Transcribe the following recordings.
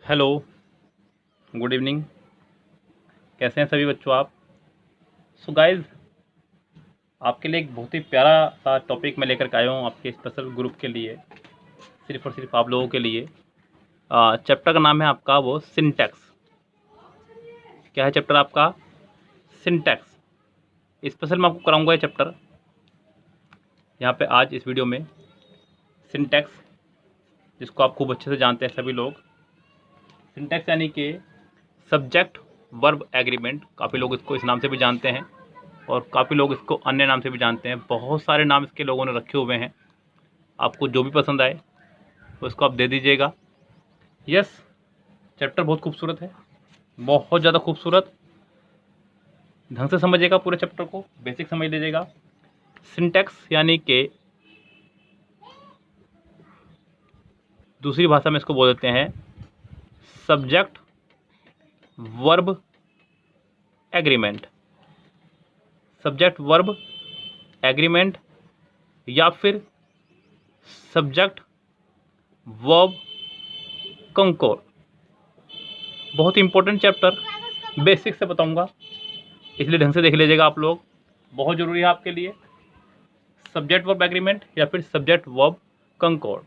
Hello, good evening. कैसे हैं सभी बच्चों आप? सो गाइस, आपके लिए एक बहुत ही प्यारा सा टॉपिक मैं लेकर के आया हूँ आपके स्पेशल ग्रुप के लिए, सिर्फ और सिर्फ आप लोगों के लिए। चैप्टर का नाम है आपका वो सिंटैक्स। क्या है चैप्टर आपका? सिंटैक्स। स्पेशल मैं आपको कराऊंगा ये चैप्टर यहाँ पे आज इस वीडियो में। सिंटैक्स, जिसको आप खूब अच्छे से जानते हैं सभी लोग। सिंटैक्स यानी कि सब्जेक्ट वर्ब एग्रीमेंट। काफ़ी लोग इसको इस नाम से भी जानते हैं और काफ़ी लोग इसको अन्य नाम से भी जानते हैं। बहुत सारे नाम इसके लोगों ने रखे हुए हैं। आपको जो भी पसंद आए उसको आप दे दीजिएगा। यस, चैप्टर बहुत खूबसूरत है, बहुत ज़्यादा खूबसूरत। ढंग से समझिएगा, पूरे चैप्टर को बेसिक समझ लीजिएगा। सिंटैक्स यानी कि दूसरी भाषा में इसको बोल देते हैं subject verb agreement. Subject verb agreement या फिर सब्जेक्ट वर्ब कंकोर। बहुत इंपॉर्टेंट चैप्टर, बेसिक से बताऊंगा, इसलिए ढंग से देख लीजिएगा आप लोग। बहुत ज़रूरी है आपके लिए सब्जेक्ट वर्ब एग्रीमेंट या फिर सब्जेक्ट वर्ब कंकोर।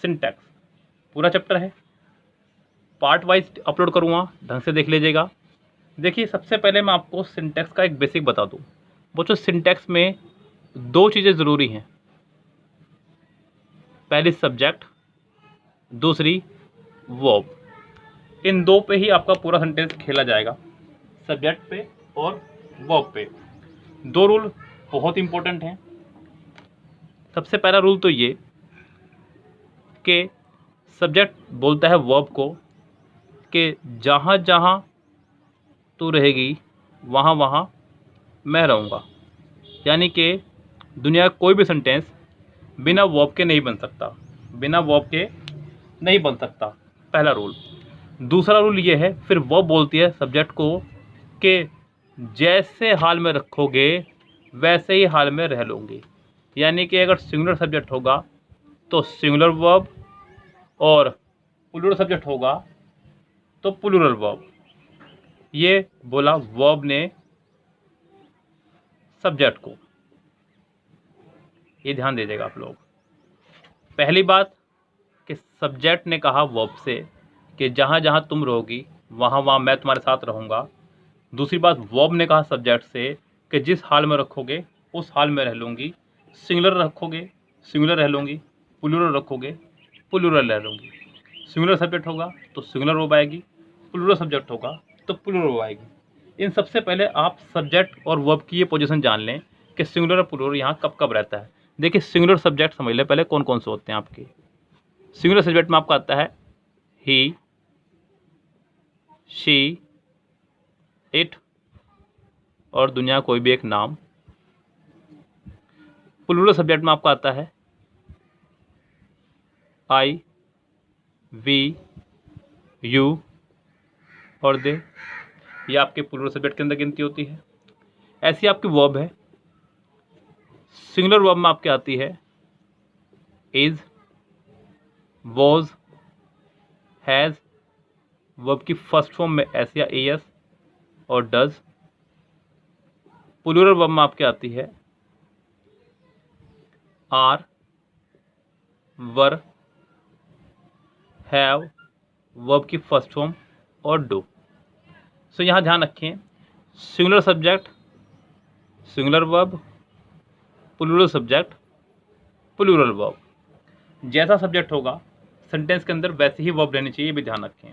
सिंटैक्स पूरा चैप्टर है, पार्ट वाइज अपलोड करूँगा, ढंग से देख लीजिएगा। देखिए, सबसे पहले मैं आपको सिंटैक्स का एक बेसिक बता दूँ। बच्चों, सिंटैक्स में दो चीज़ें ज़रूरी हैं। पहली सब्जेक्ट, दूसरी वर्ब। इन दो पे ही आपका पूरा सेंटेंस खेला जाएगा, सब्जेक्ट पे और वर्ब पे। दो रूल बहुत इंपॉर्टेंट हैं। सबसे पहला रूल तो ये कि सब्जेक्ट बोलता है वर्ब को कि जहाँ जहाँ तू रहेगी वहाँ वहाँ मैं रहूँगा। यानी कि दुनिया का कोई भी सेंटेंस बिना वर्ब के नहीं बन सकता, बिना वर्ब के नहीं बन सकता। पहला रूल। दूसरा रूल ये है, फिर वर्ब बोलती है सब्जेक्ट को कि जैसे हाल में रखोगे वैसे ही हाल में रह लूँगी। यानी कि अगर सिंगुलर सब्जेक्ट होगा तो सिंगुलर वर्ब और प्लूरल सब्जेक्ट होगा तो प्लूरल वर्ब। ये बोला वर्ब ने सब्जेक्ट को, ये ध्यान दीजिएगा आप लोग। पहली बात कि सब्जेक्ट ने कहा वर्ब से कि जहाँ जहाँ तुम रहोगी वहाँ वहाँ मैं तुम्हारे साथ रहूँगा। दूसरी बात, वर्ब ने कहा सब्जेक्ट से कि जिस हाल में रखोगे उस हाल में रह लूँगी। सिंगुलर रखोगे सिंगुलर रह लूँगी, प्लूरल रखोगे प्लूरल रह लूँगी। सिंगुलर सब्जेक्ट होगा तो सिंगुलर वर्ब आएगी, प्लूरल सब्जेक्ट होगा तो प्लूरल वर्ब आएगी। इन सबसे पहले आप सब्जेक्ट और वर्ब की ये पोजीशन जान लें कि सिंगुलर और प्लूरल यहाँ कब कब रहता है। देखिए, सिंगुलर सब्जेक्ट समझ लें पहले कौन कौन से होते हैं आपके। सिंगुलर सब्जेक्ट में आपका आता है ही, शी, इट और दुनिया कोई भी एक नाम। प्लूरल सब्जेक्ट में आपका आता है आई, वी, यू और दे। ये आपके प्लूरल सब्जेक्ट के अंदर गिनती होती है। ऐसी आपकी वर्ब है। सिंगुलर वर्ब में आपके आती है इज, वॉज, हैज़। वर्ब की फर्स्ट फॉर्म में एस या एस और डज। प्लूरल वर्ब में आपके आती है आर, वर, हैव। वर्ब की फर्स्ट फॉर्म और डू। सो यहाँ ध्यान रखें, singular subject singular verb, plural subject plural verb. जैसा सब्जेक्ट होगा सेंटेंस के अंदर वैसे ही वर्ब रहनी चाहिए, भी ध्यान रखें।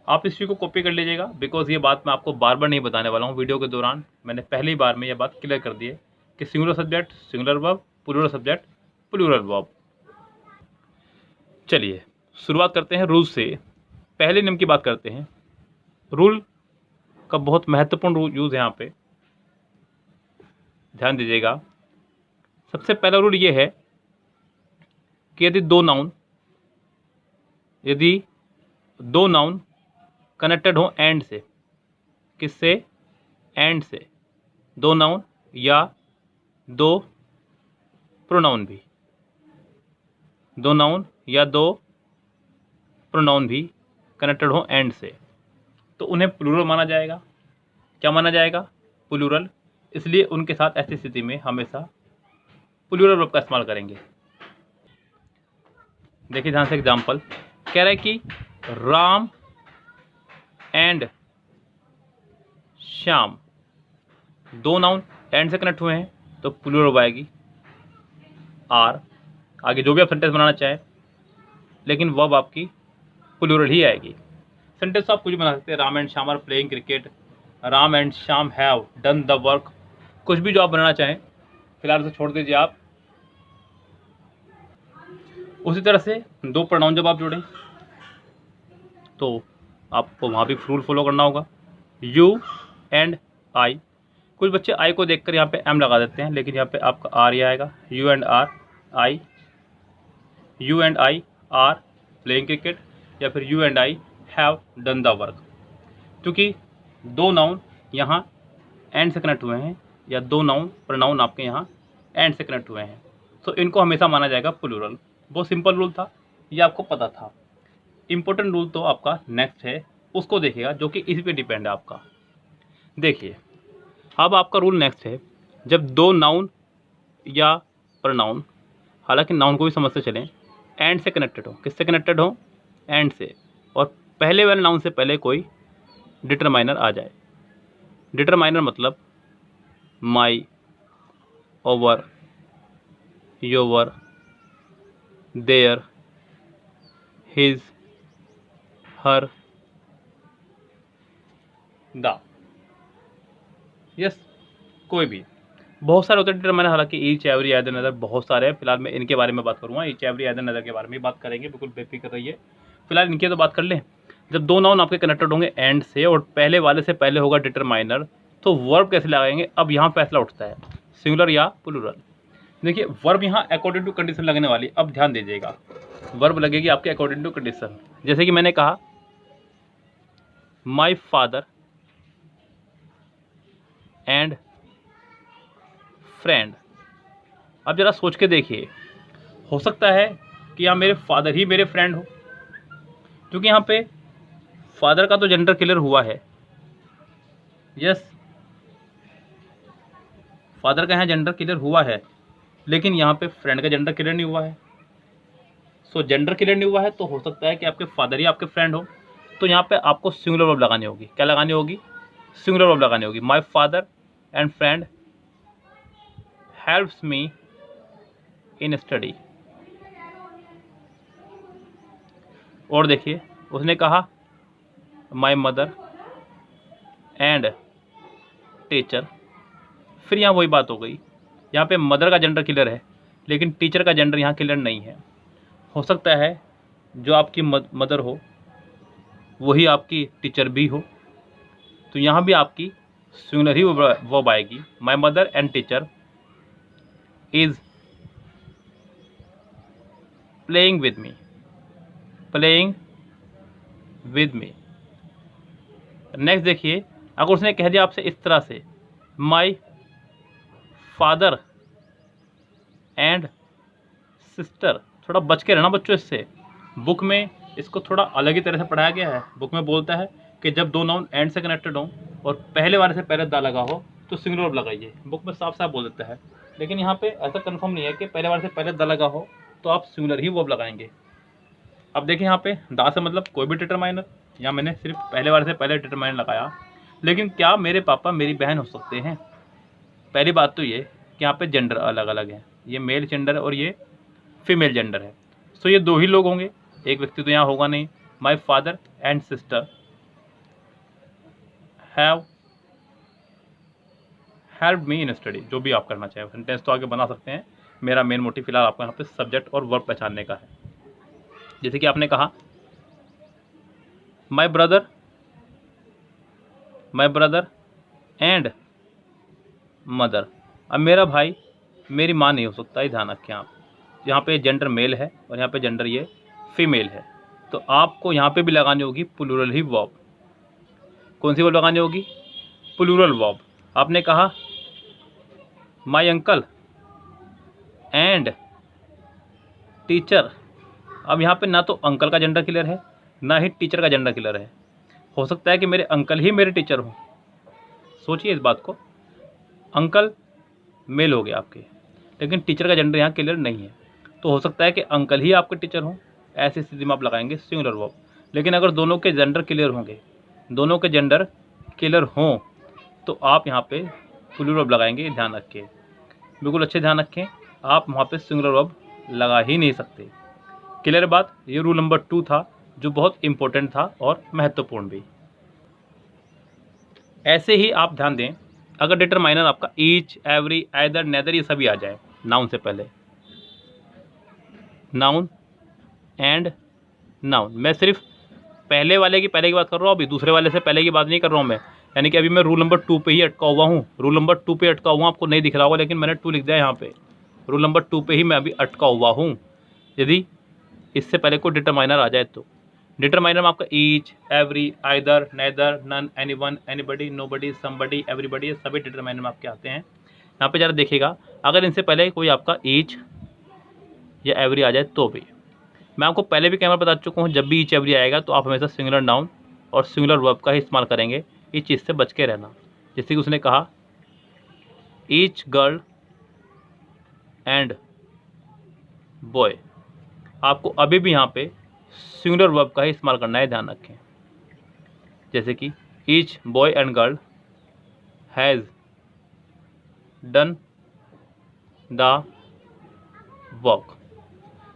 आप इस चीज़ को कॉपी कर लीजिएगा, बिकॉज ये बात मैं आपको बार बार नहीं बताने वाला हूँ। वीडियो के दौरान मैंने पहली बार में ये बात क्लियर कर दी है कि singular subject singular verb, plural subject plural verb. चलिए शुरुआत करते हैं रूल से। पहले नियम की बात करते हैं। रूल का बहुत महत्वपूर्ण यूज़ है यहाँ पे, ध्यान दीजिएगा। सबसे पहला रूल ये है कि यदि दो नाउन कनेक्टेड हो एंड से, किससे? एंड से। दो नाउन या दो प्रोनाउन भी, दो नाउन या दो प्रोनाउन भी कनेक्टेड हो एंड से, तो उन्हें प्लूरल माना जाएगा। क्या माना जाएगा? प्लूरल। इसलिए उनके साथ ऐसी स्थिति में हमेशा प्लूरल वर्ब का इस्तेमाल करेंगे। देखिए ध्यान से एग्जाम्पल कह रहा है कि राम एंड श्याम, दो नाउन एंड से कनेक्ट हुए हैं तो प्लूरल वर्ब आएगी आर। आगे जो भी आप सेंटेंस बनाना चाहें, लेकिन वर्ब आपकी प्लूरल ही आएगी। सेंटेंस आप कुछ बना सकते हैं, Ram and Shyam are playing cricket, Ram and Shyam have done the work, कुछ भी जो आप बनाना चाहें, फिलहाल उसे छोड़ दीजिए आप। उसी तरह से दो प्रोनाउन जब आप जोड़ें तो आपको वहाँ भी रूल फॉलो करना होगा, यू एंड आई। कुछ बच्चे आई को देखकर यहाँ पे एम लगा देते हैं, लेकिन यहाँ पे आपका आर ही आएगा। You and are I, you and I are playing cricket, या फिर you and I have done the work. क्योंकि दो नाउन यहाँ एंड से कनेक्ट हुए हैं, या दो नाउन प्रोनाउन आपके यहाँ एंड से कनेक्ट हुए हैं, तो इनको हमेशा माना जाएगा प्लूरल। बहुत सिंपल रूल था, ये आपको पता था। इम्पोर्टेंट रूल तो आपका नेक्स्ट है, उसको देखिएगा, जो कि इसी पे डिपेंड है आपका। देखिए अब आपका रूल नेक्स्ट है, जब दो नाउन या प्रोनाउन, हालांकि नाउन को भी समझते चलें, एंड से कनेक्टेड हो। किससे कनेक्टेड हो? एंड से। और पहले वाले नाउन से पहले कोई डिटरमाइनर आ जाए। डिटरमाइनर मतलब my, our, your, their, his, her, the. Yes, कोई भी। बहुत सारे होते हैं डिटरमाइनर, हालांकि ईच, एवरी, एदर, नदर, बहुत सारे हैं। फिलहाल मैं इनके बारे में बात करूंगा, ईच, एवरी, एदर, नदर के बारे में बात करेंगे, बिल्कुल बेफिक्र रहिए। फिलहाल इनके तो बात कर लें। जब दो नाउन आपके कनेक्टेड होंगे एंड से और पहले वाले से पहले होगा डिटरमाइनर, तो वर्ब कैसे लगाएंगे? अब यहाँ फैसला उठता है, सिंगुलर या प्लूरल। देखिए वर्ब यहाँ अकॉर्डिंग टू कंडीशन लगने वाली। अब ध्यान दीजिएगा, वर्ब लगेगी आपके अकॉर्डिंग टू कंडीशन। जैसे कि मैंने कहा माई फादर एंड फ्रेंड। अब जरा सोच के देखिए, हो सकता है कि यहाँ मेरे फादर ही मेरे फ्रेंड हो, क्योंकि यहाँ पे फादर का तो जेंडर क्लियर हुआ है। यस, फादर का यहाँ जेंडर क्लियर हुआ है, लेकिन यहाँ पे फ्रेंड का जेंडर क्लियर नहीं हुआ है। सो जेंडर क्लियर नहीं हुआ है, तो हो सकता है कि आपके फादर ही आपके फ्रेंड हो। तो यहाँ पे आपको सिंगुलर वर्ब लगानी होगी। क्या लगानी होगी? सिंगुलर वर्ब लगानी होगी। My father and friend helps me in study. और देखिए उसने कहा माई मदर एंड टीचर। फिर यहाँ वही बात हो गई, यहाँ पे मदर का जेंडर क्लियर है, लेकिन टीचर का जेंडर यहाँ क्लियर नहीं है। हो सकता है जो आपकी मदर हो वही आपकी टीचर भी हो, तो यहाँ भी आपकी सिंगुलर ही वर्ब आएगी। My mother and teacher is playing with me, playing with me. Next देखिए, अगर उसने कह दिया आपसे इस तरह से माई फादर एंड सिस्टर, थोड़ा बच के रहना बच्चों इससे। बुक में इसको थोड़ा अलग ही तरह से पढ़ाया गया है। बुक में बोलता है कि जब दो नाउन एंड से कनेक्टेड हो और पहले वाले से पहले दा लगा हो तो सिंगुलर वर्ब लगाइए। बुक में साफ साफ बोल देता है, लेकिन यहाँ पे ऐसा कंफर्म नहीं है कि पहले वाले से पहले दा लगा हो तो आप सिंगुलर ही वर्ब लगाएंगे। अब देखिए यहाँ पे दा से मतलब कोई भी डिटरमाइनर, यहाँ मैंने सिर्फ पहले वाले से पहले डिटरमाइनर लगाया। लेकिन क्या मेरे पापा मेरी बहन हो सकते हैं? पहली बात तो ये कि यहाँ पे जेंडर अलग अलग है, ये मेल जेंडर और ये फीमेल जेंडर है। सो ये दो ही लोग होंगे, एक व्यक्ति तो यहाँ होगा नहीं। My father and sister have help me in study. जो भी आप करना चाहें सेंटेंस तो आगे बना सकते हैं। मेरा मेन मोटिव फिलहाल आपको यहाँ पे सब्जेक्ट और वर्ब पहचानने का है। जैसे कि आपने कहा माई ब्रदर एंड मदर। अब मेरा भाई मेरी माँ नहीं हो सकता, ये ध्यान रखें आप। यहाँ पे जेंडर मेल है और यहाँ पे जेंडर ये फीमेल है, तो आपको यहाँ पे भी लगानी होगी प्लूरल ही वर्ब। कौन सी वर्ब लगानी होगी? Plural verb. आपने कहा माई अंकल एंड टीचर। अब यहाँ पे ना तो अंकल का जेंडर क्लियर है ना ही टीचर का जेंडर क्लियर है। हो सकता है कि मेरे अंकल ही मेरे टीचर हों, सोचिए इस बात को। अंकल मेल हो गए आपके, लेकिन टीचर का जेंडर यहाँ क्लियर नहीं है, तो हो सकता है कि अंकल ही आपके टीचर हों। ऐसी स्थिति में आप लगाएंगे सिंगुलर वर्ब। लेकिन अगर दोनों के जेंडर क्लियर होंगे, दोनों के जेंडर क्लियर हों, तो आप यहाँ पे प्लूरल वर्ब लगाएंगे। ध्यान रखें, बिल्कुल अच्छे ध्यान रखें, आप वहाँ पे सिंगुलर वर्ब लगा ही नहीं सकते। क्लियर बात। ये रूल नंबर 2 था, जो बहुत इंपॉर्टेंट था और महत्वपूर्ण भी। ऐसे ही आप ध्यान दें, अगर डिटरमाइनर आपका ईच, एवरी, आइदर, नेदर ये सभी आ जाए नाउन से पहले, नाउन एंड नाउन, मैं सिर्फ पहले वाले की बात कर रहा हूँ, अभी दूसरे वाले से पहले की बात नहीं कर रहा हूँ मैं। यानी कि अभी मैं रूल नंबर 2 पे ही अटका हुआ हूँ। रूल नंबर 2 पे अटका हुआ हूँ, आपको नहीं दिख रहा होगा, लेकिन मैंने 2 लिख दिया यहाँ पे। रूल नंबर 2 पे ही मैं अभी अटका हुआ हूँ। यदि इससे पहले कोई डिटरमाइनर आ जाए तो डिटरमाइनर में आपका each, every, either, neither, none, anyone, anybody, nobody, somebody, everybody, ये सभी डिटरमाइनर में आपके आते हैं। यहाँ पे जरा देखिएगा, अगर इनसे पहले कोई आपका ईच या एवरी आ जाए तो भी, मैं आपको पहले भी कैमरा बता चुका हूँ, जब भी ईच एवरी आएगा तो आप हमेशा सिंगुलर नाउन और सिंगुलर वर्ब का ही इस्तेमाल करेंगे। इस चीज़ से बच के रहना। जैसे कि उसने कहा ईच गर्ल एंड बॉय, आपको अभी भी यहाँ पे सिंगुलर वर्ब का ही इस्तेमाल करना है, ध्यान रखें। जैसे कि each boy and girl has done the work.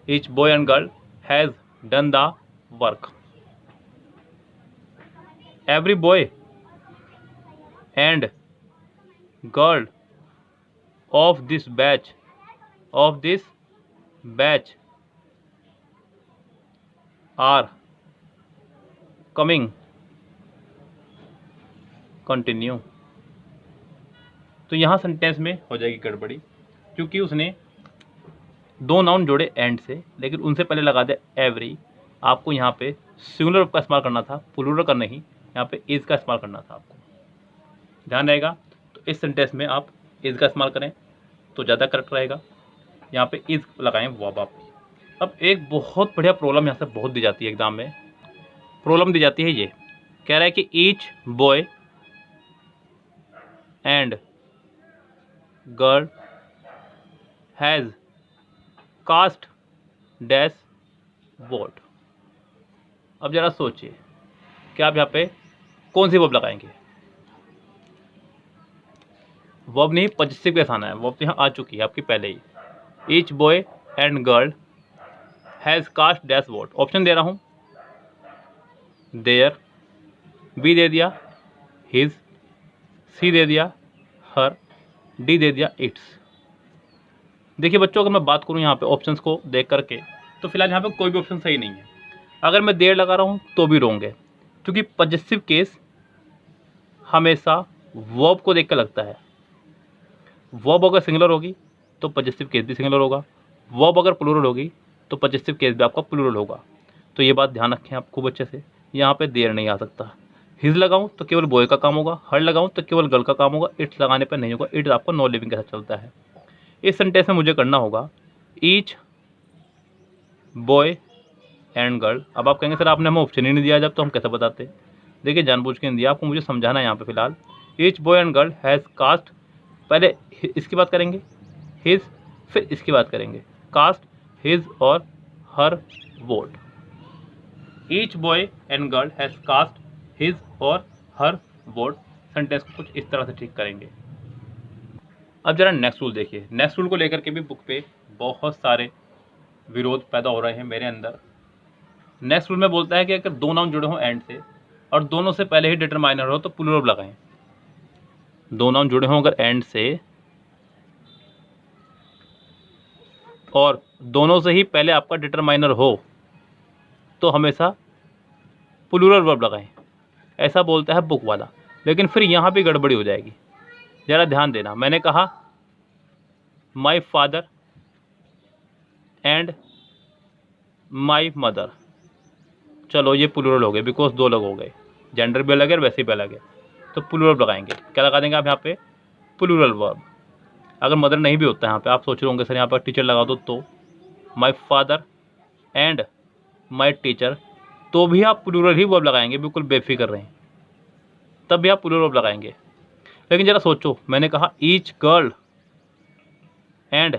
Each boy and girl has done the work. Every boy and girl of this batch are coming continue। तो यहाँ सेंटेंस में हो जाएगी गड़बड़ी, क्योंकि उसने दो नाउन जोड़े एंड से, लेकिन उनसे पहले लगा दिया एवरी। आपको यहाँ पे सिंगुलर का इस्तेमाल करना था, प्लूरल का नहीं। यहाँ पे इज का इस्तेमाल करना था आपको, ध्यान रहेगा। तो इस सेंटेंस में आप इज का इस्तेमाल करें तो ज़्यादा करेक्ट रहेगा। यहाँ पे इज लगाएं वर्ब आप। अब एक बहुत बढ़िया प्रॉब्लम यहाँ से बहुत दी जाती है एग्जाम में। प्रॉब्लम दी जाती है, ये कह रहा है कि each boy and girl has cast dash vote. अब ज़रा सोचिए कि आप यहाँ पे कौन सी वर्ब लगाएंगे। वर्ब नहीं, पॉजिटिव के साथ है। वर्ब तो यहाँ आ चुकी है आपकी पहले ही। Each boy and girl has cast dash vote. Option दे रहा हूँ, देयर, बी दे दिया हिज, सी दे दिया हर, डी दे दिया इट्स। देखिए बच्चों, अगर मैं बात करूँ यहाँ पे ऑप्शंस को देख करके, तो फिलहाल यहाँ पे कोई भी ऑप्शन सही नहीं है। अगर मैं देर लगा रहा हूँ तो भी रोंग है, क्योंकि पॉजिटिव केस हमेशा वर्ब को देख कर लगता है। वर्ब अगर सिंगुलर होगी तो पॉजिटिव केस भी सिंगुलर होगा, वर्ब अगर प्लूरल होगी तो पॉजिटिव केस भी आपका प्लूरल होगा। तो ये बात ध्यान रखें आप खूब अच्छे से। यहाँ पे देर नहीं आ सकता। हिज लगाऊं तो केवल बॉय का काम होगा, हर लगाऊं तो केवल गर्ल का काम होगा, इट्स लगाने पर नहीं होगा। इट्स आपका नो लिविंग के साथ चलता है। इस सेंटेंस में मुझे करना होगा ईच बॉय एंड गर्ल। अब आप कहेंगे सर आपने हमें ऑप्शन ही नहीं दिया, जब तो हम कैसे बताते। देखिए जानबूझ के नहीं दिया आपको, मुझे समझाना है यहाँ पे फिलहाल। Each boy and girl has cast, पहले इसकी बात करेंगे हिज, फिर इसकी बात करेंगे कास्ट हिज और her vote. Each boy and girl has cast his और हर वोट। सेंटेंस को कुछ इस तरह से ठीक करेंगे। अब जरा नेक्स्ट रूल देखिए। नेक्स्ट रूल को लेकर के भी बुक पे बहुत सारे विरोध पैदा हो रहे हैं मेरे अंदर। नेक्स्ट रूल में बोलता है कि अगर दो नाउन जुड़े हों एंड से और दोनों से पहले ही डिटरमाइनर हो तो प्लूरल लगाएं। दो नाउन जुड़े हों अगर एंड से और दोनों से ही पहले आपका डिटरमाइनर हो तो हमेशा प्लूरल वर्ब लगाएं, ऐसा बोलता है बुक वाला। लेकिन फिर यहाँ भी गड़बड़ी हो जाएगी, ज़रा ध्यान देना। मैंने कहा my father and my mother, चलो ये प्लूरल हो गए बिकॉज दो लोग हो गए, जेंडर भी अलग है और वैसे भी अलग है, तो प्लूरल लगाएंगे। क्या लगा देंगे आप यहाँ पे? Plural verb. अगर मदर नहीं भी होता है यहाँ पे, आप सोच रहे होंगे सर यहाँ पर टीचर लगा दो, तो my father and my teacher तो भी आप प्लूरल ही वर्ब लगाएंगे, बिल्कुल बेफिक्र रहें, तब भी आप प्लूरल वर्ब लगाएंगे। लेकिन ज़रा सोचो, मैंने कहा each girl and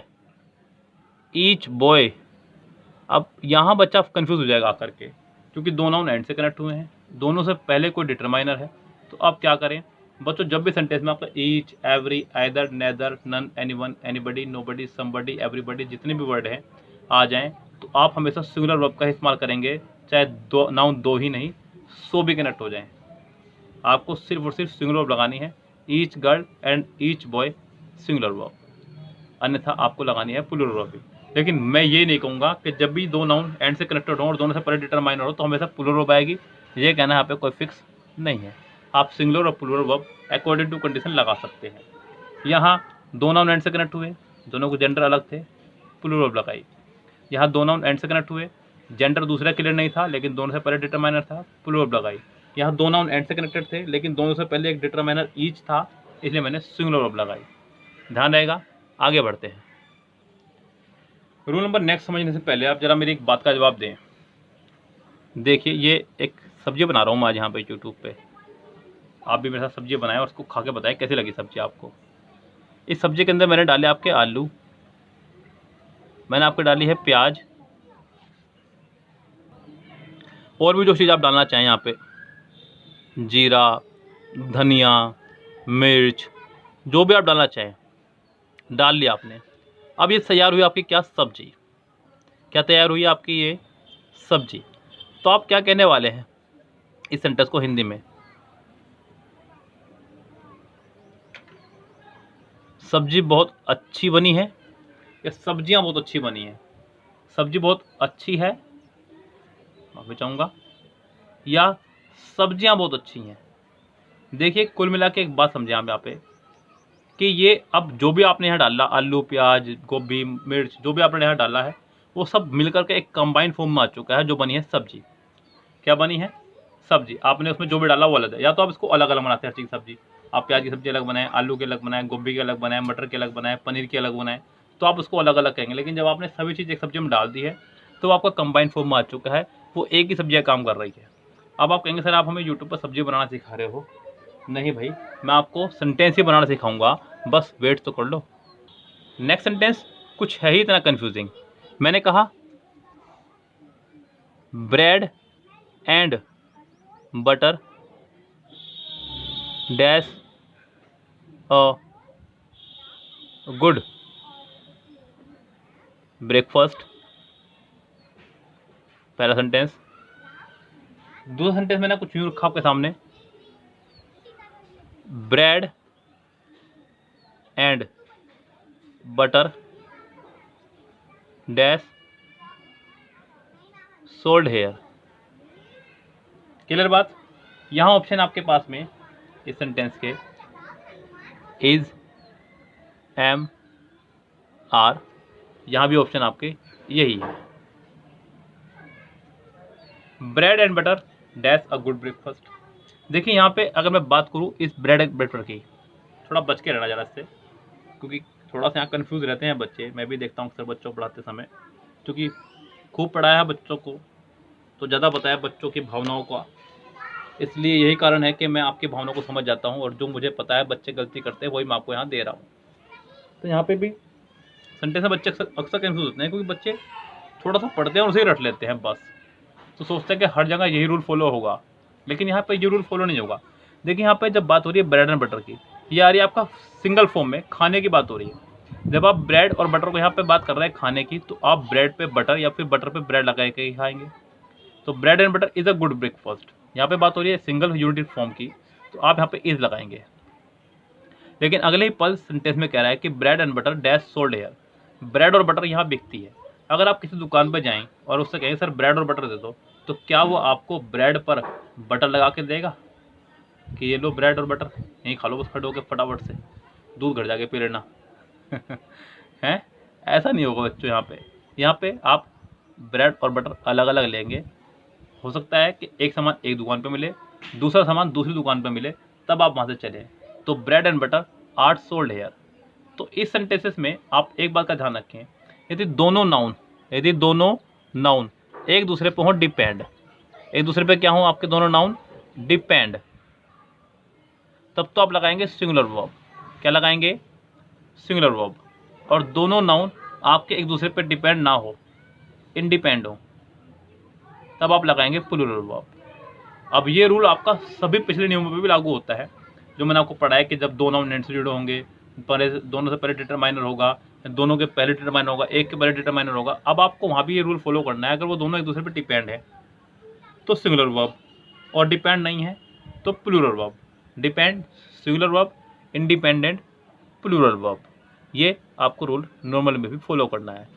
each boy, अब यहाँ बच्चा कंफ्यूज हो जाएगा आकर के, क्योंकि दो नाउन एंड से कनेक्ट हुए हैं, दोनों से पहले कोई डिटरमाइनर है। तो अब क्या करें बच्चों, जब भी सेंटेंस में आपका each, every, either, neither, none, anyone, anybody, nobody, somebody, everybody, जितने भी वर्ड हैं आ जाएं, तो आप हमेशा सिंगुलर वर्ब का इस्तेमाल करेंगे, चाहे दो नाउन दो ही नहीं 100 भी कनेक्ट हो जाएं, आपको सिर्फ और सिर्फ सिंगुलर वर्ब लगानी है। Each girl and each boy singular verb, अन्यथा आपको लगानी है प्लूरल वर्ब भी। लेकिन मैं ये नहीं कहूँगा कि जब भी दो नाउन एंड से कनेक्टेड हो और दोनों से पहले डिटरमाइनर हो तो हमेशा प्लूरल वर्ब आएगी, ये कहना यहाँ पे कोई फिक्स नहीं है। आप सिंगुलर और plural verb according to condition लगा सकते हैं। यहाँ दो नाउन एंड से कनेक्ट हुए, दोनों को जेंडर अलग थे, प्लूरल वर्ब लगाई। यहाँ दो नाउन एंड से कनेक्ट हुए, जेंडर दूसरा क्लियर नहीं था लेकिन दोनों से पहले डिटरमाइनर था, प्लूरल वर्ब लगाई। यहाँ दो नाउन एंड से कनेक्टेड थे लेकिन दोनों से पहले एक डिटरमाइनर ईच था, इसलिए मैंने सिंगुलर वर्ब लगाई। ध्यान रहेगा। आगे बढ़ते हैं। रूल नंबर नेक्स्ट समझने से पहले आप जरा मेरी एक बात का जवाब दें। देखिए, ये एक सब्जी बना रहा हूँ मैं आज यहाँ पे यूट्यूब पे, आप भी मेरे साथ सब्जी बनाएं और उसको खा के बताएं कैसी लगी सब्जी आपको। इस सब्जी के अंदर मैंने डाले आपके आलू, मैंने आपको डाली है प्याज, और भी जो चीज़ आप डालना चाहें यहाँ पे, जीरा, धनिया, मिर्च, जो भी आप डालना चाहें डाल लिया आपने। अब ये तैयार हुई आपकी क्या सब्जी, क्या तैयार हुई आपकी ये सब्जी। तो आप क्या कहने वाले हैं इस सेंटेंस को हिंदी में, सब्जी बहुत अच्छी बनी है या सब्जियां बहुत अच्छी बनी है, सब्जी बहुत अच्छी है माफी चाहूँगा, या सब्जियां बहुत अच्छी हैं। देखिए कुल मिला के एक बात समझे आप यहाँ पे कि ये अब जो भी आपने यहाँ डाला, आलू, प्याज, गोभी, मिर्च, जो भी आपने यहाँ डाला है वो सब मिलकर के एक कंबाइंड फॉर्म में आ चुका है, जो बनी है सब्जी। क्या बनी है सब्जी। आपने उसमें जो भी डाला वो अलग है, या तो आप इसको अलग अलग बनाते हैं हर चीज़ सब्जी, आप प्याज की सब्जी अलग बनाएं, आलू के अलग बनाएं, गोभी के अलग बनाएं, मटर के अलग बनाएं, पनीर के अलग बनाएं, तो आप उसको अलग अलग कहेंगे। लेकिन जब आपने सभी चीज़ एक सब्जी में डाल दी है तो आपका कंबाइंड फॉर्म में आ चुका है, वो एक ही सब्जियाँ काम कर रही है। अब आप कहेंगे सर आप हमें यूट्यूब पर सब्जी बनाना सिखा रहे हो। नहीं भाई, मैं आपको सेंटेंस ही बनाना सिखाऊंगा, बस वेट तो कर लो। नेक्स्ट सेंटेंस कुछ है ही इतना कंफ्यूजिंग। मैंने कहा bread and butter dash a good breakfast, पहला सेंटेंस। दूसरा सेंटेंस मैंने कुछ यूं रखा आपके सामने, bread and butter dash sold here. Clear बात। यहाँ ऑप्शन आपके पास में इस सेंटेंस के इज, एम, आर, यहाँ भी ऑप्शन आपके यही है। Bread and butter dash a good breakfast. देखिए यहाँ पे अगर मैं बात करूँ इस ब्रेड एंड बटर की, थोड़ा बच के रहना ज़रा इससे, क्योंकि थोड़ा सा यहाँ कन्फ्यूज़ रहते हैं बच्चे। मैं भी देखता हूँ अक्सर बच्चों को पढ़ाते समय, क्योंकि खूब पढ़ाया है बच्चों को तो ज़्यादा बताया बच्चों की भावनाओं का, इसलिए यही कारण है कि मैं आपकी भावनाओं को समझ जाता हूँ और जो मुझे पता है बच्चे गलती करते हैं वही मैं आपको यहाँ दे रहा हूँ। तो यहाँ पे भी सेंटेंस में बच्चे अक्सर कन्फ्यूज होते हैं, क्योंकि बच्चे थोड़ा सा पढ़ते हैं और उसे ही रट लेते हैं बस, तो सोचते हैं कि हर जगह यही रूल फॉलो होगा, लेकिन यहाँ पे ये रूल फॉलो नहीं होगा। देखिए यहाँ पे जब बात हो रही है ब्रेड एंड बटर की, ये आ रही है आपका सिंगल फॉर्म में, खाने की बात हो रही है। जब आप ब्रेड और बटर को यहाँ पे बात कर रहे हैं खाने की, तो आप ब्रेड पे बटर या फिर बटर पे ब्रेड लगा के ही खाएंगे। तो bread and butter is a good breakfast, यहाँ पे बात हो रही है सिंगल यूनिट फॉर्म की, तो आप यहाँ पे इज लगाएंगे। लेकिन अगले ही पल सेंटेंस में कह रहा है कि bread and butter dash sold here, bread और बटर यहाँ बिकती है। अगर आप किसी दुकान पर जाएं और उससे कहें सर ब्रेड और बटर दे दो, तो क्या वो आपको ब्रेड पर बटर लगा के देगा कि ये लो ब्रेड और बटर, यहीं खा लो बस खड़े होकर फटाफट से, दूध घर जाके पी लेना हैं? ऐसा नहीं होगा बच्चों। यहाँ पे आप ब्रेड और बटर अलग अलग लेंगे। हो सकता है कि एक सामान एक दुकान पे मिले, दूसरा सामान दूसरी दुकान पे मिले, तब आप वहाँ से चले। तो bread and butter are sold here. तो इस सेंटेंसेस में आप एक बात का ध्यान रखें, यदि दोनों नाउन एक दूसरे पर हो डिपेंड, एक दूसरे पे क्या हो आपके दोनों नाउन, डिपेंड, तब तो आप लगाएंगे सिंगुलर वर्ब। क्या लगाएंगे, सिंगुलर वर्ब। और दोनों नाउन आपके एक दूसरे पे डिपेंड ना हो, इंडिपेंड हो, तब आप लगाएंगे प्लूरल वर्ब। अब ये रूल आपका सभी पिछले नियमों पे भी लागू होता है, जो मैंने आपको पढ़ाया कि जब दो नाउन एंड से जुड़े होंगे, दोनों से पहले डिटरमाइनर होगा, दोनों के पहले डिटरमाइनर होगा, एक के पहले डिटरमाइनर होगा। अब आपको वहाँ भी ये रूल फॉलो करना है, अगर वो दोनों एक दूसरे पे डिपेंड है तो सिंगुलर वर्ब, और डिपेंड नहीं है तो plural verb. Depend singular verb, independent plural verb. ये आपको रूल नॉर्मल में भी फॉलो करना है,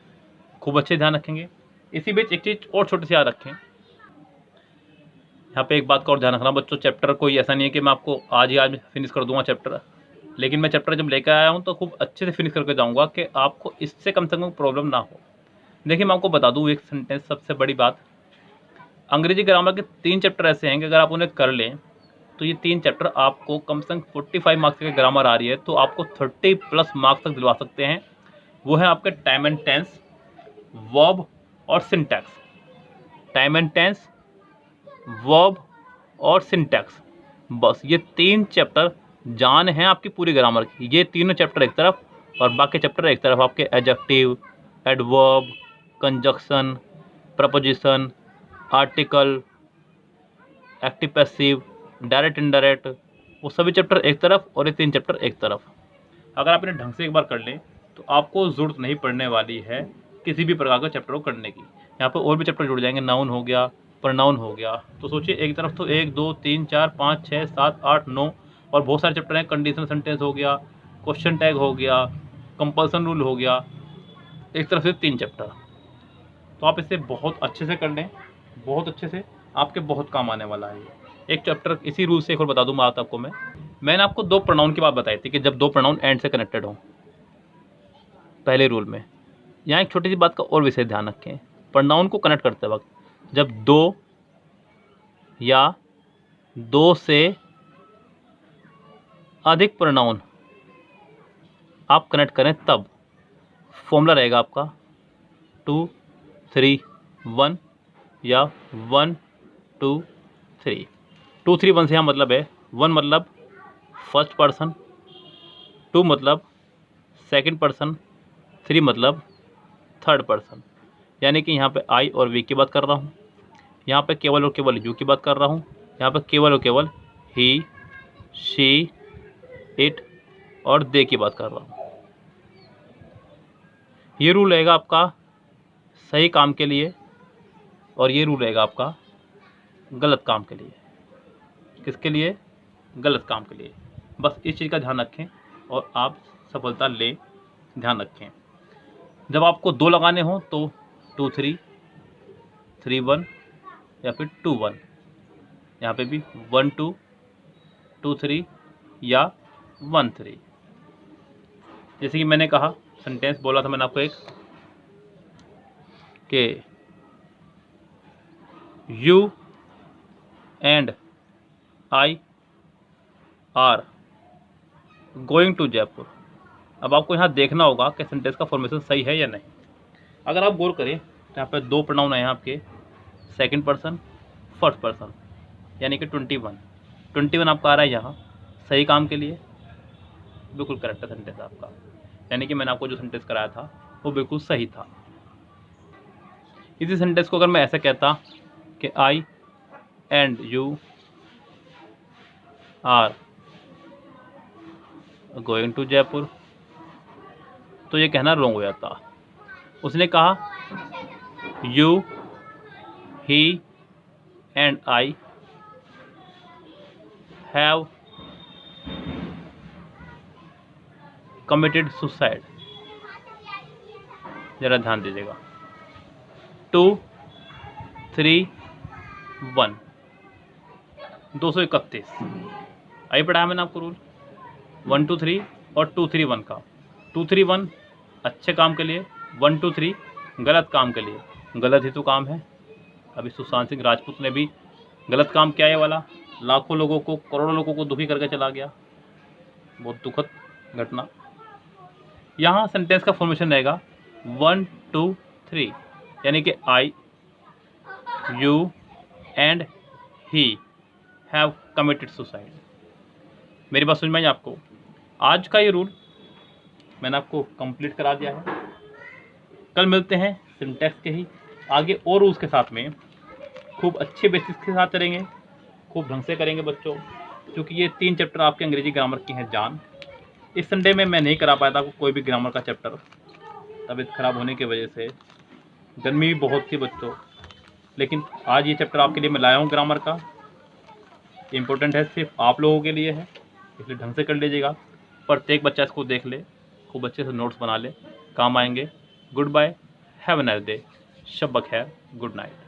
खूब अच्छे ध्यान रखेंगे। इसी बीच एक चीज़ और छोटी सी याद रखें, यहाँ पे एक बात का और ध्यान रखना बच्चों, चैप्टर कोई ऐसा नहीं है कि मैं आपको आज फिनिश कर दूंगा चैप्टर, लेकिन मैं चैप्टर जब लेकर आया हूँ तो खूब अच्छे से फिनिश करके जाऊँगा कि आपको इससे कम से कम प्रॉब्लम ना हो। देखिए मैं आपको बता दूँ एक सेंटेंस, सबसे बड़ी बात, अंग्रेजी ग्रामर के 3 चैप्टर ऐसे हैं कि अगर आप उन्हें कर लें तो ये 3 चैप्टर आपको कम से कम 45 मार्क्स की ग्रामर आ रही है तो आपको 30+ मार्क्स तक दिलवा सकते हैं। वो है आपके टाइम एंड टेंस, वर्ब और syntax. Time and tense, verb और सिंटैक्स, बस ये 3 चैप्टर जान है आपकी पूरी ग्रामर की। ये तीनों चैप्टर एक तरफ और बाकी चैप्टर एक तरफ आपके adjective, adverb, conjunction, preposition, article, active passive, direct indirect, वो सभी चैप्टर एक तरफ और ये 3 चैप्टर एक तरफ। अगर आप इन्हें ढंग से एक बार कर लें तो आपको ज़रूरत नहीं पड़ने वाली है किसी भी प्रकार का चैप्टर को करने की। यहाँ पर और भी चैप्टर जुड़ जाएंगे, नाउन हो गया, प्रोनाउन हो गया, तो सोचिए एक तरफ तो 1 2 3 4 5 6 7 8 9 और बहुत सारे चैप्टर हैं। कंडीशनल सेंटेंस हो गया, क्वेश्चन टैग हो गया, कंपल्सन रूल हो गया, एक तरफ से 3 चैप्टर। तो आप इसे बहुत अच्छे से कर लें, बहुत अच्छे से, आपके बहुत काम आने वाला है ये एक चैप्टर। इसी रूल से एक और बता दूँ बात आपको, मैंने आपको 2 प्रोनाउन की बात बताई थी कि जब 2 प्रोनाउन एंड से कनेक्टेड हों पहले रूल में। यहाँ एक छोटी सी बात का और विशेष ध्यान रखें, प्रोनाउन को कनेक्ट करते वक्त जब 2 या 2 से अधिक प्रोनाउन आप कनेक्ट करें तब फॉर्मूला रहेगा आपका 2 3 1 या 1 2 3। 2 3 1 से यहाँ मतलब है 1 मतलब फर्स्ट पर्सन, 2 मतलब सेकंड पर्सन, 3 मतलब थर्ड पर्सन। यानी कि यहाँ पे आई और वी की बात कर रहा हूँ, यहाँ पे केवल और केवल यू की बात कर रहा हूँ, यहाँ पे केवल और केवल ही, शी, इट और दे की बात कर रहा हूँ। ये रूल रहेगा आपका सही काम के लिए और ये रूल रहेगा आपका गलत काम के लिए। किसके लिए, गलत काम के लिए। बस इस चीज़ का ध्यान रखें और आप सफलता लें। ध्यान रखें जब आपको 2 लगाने हों तो 2 3 3 1 या फिर 2 1, यहाँ पे भी 1 2 2 3 या 1 3। जैसे कि मैंने कहा, सेंटेंस बोला था मैंने आपको एक कि you and I are going to Jaipur. अब आपको यहाँ देखना होगा कि सेंटेंस का फॉर्मेशन सही है या नहीं। अगर आप गौर करें तो यहाँ पे 2 प्रोनाउन है आपके, सेकंड पर्सन, फर्स्ट पर्सन, यानी कि 21 आपका आ रहा है यहाँ सही काम के लिए, बिल्कुल करेक्ट है सेंटेंस आपका। यानी कि मैंने आपको जो सेंटेंस कराया था वो बिल्कुल सही था। इसी सेंटेंस को अगर मैं ऐसे कहता कि I and you are going to Jaipur, तो ये कहना रॉन्ग हो जाता। उसने कहा you, he and I have committed suicide. जरा ध्यान दीजिएगा, 2 3 1 231 आई पढ़ाया मैंने आपको रूल 1 2 3 और 2 3 1 का। 2 3 1 अच्छे काम के लिए, 1 2 3 गलत काम के लिए। गलत ही तो काम है। अभी सुशांत सिंह राजपूत ने भी गलत काम किया है वाला, लाखों लोगों को, करोड़ों लोगों को दुखी करके चला गया। बहुत दुखद घटना। यहाँ सेंटेंस का फॉर्मेशन रहेगा 1 2 3, यानी कि I, you, and he have committed suicide. मेरी बात समझ में आई आपको? आज का ये रूल मैंने आपको कंप्लीट करा दिया है। कल मिलते हैं सिंटैक्स के ही आगे और रूल्स के साथ में, खूब अच्छे बेसिस के साथ करेंगे, खूब ढंग से करेंगे बच्चों, क्योंकि ये 3 चैप्टर आपके अंग्रेजी ग्रामर की हैं जान। इस संडे में मैं नहीं करा पाया था कोई भी ग्रामर का चैप्टर, तबीयत खराब होने की वजह से, गर्मी भी बहुत थी बच्चों। लेकिन आज ये चैप्टर आपके लिए मैं लाया हूँ ग्रामर का, इम्पोर्टेंट है, सिर्फ आप लोगों के लिए है, इसलिए ढंग से कर लीजिएगा। प्रत्येक बच्चा इसको देख ले, खूब अच्छे से नोट्स बना ले, काम आएंगे। Goodbye, have a nice day, शब बखैर, गुड नाइट।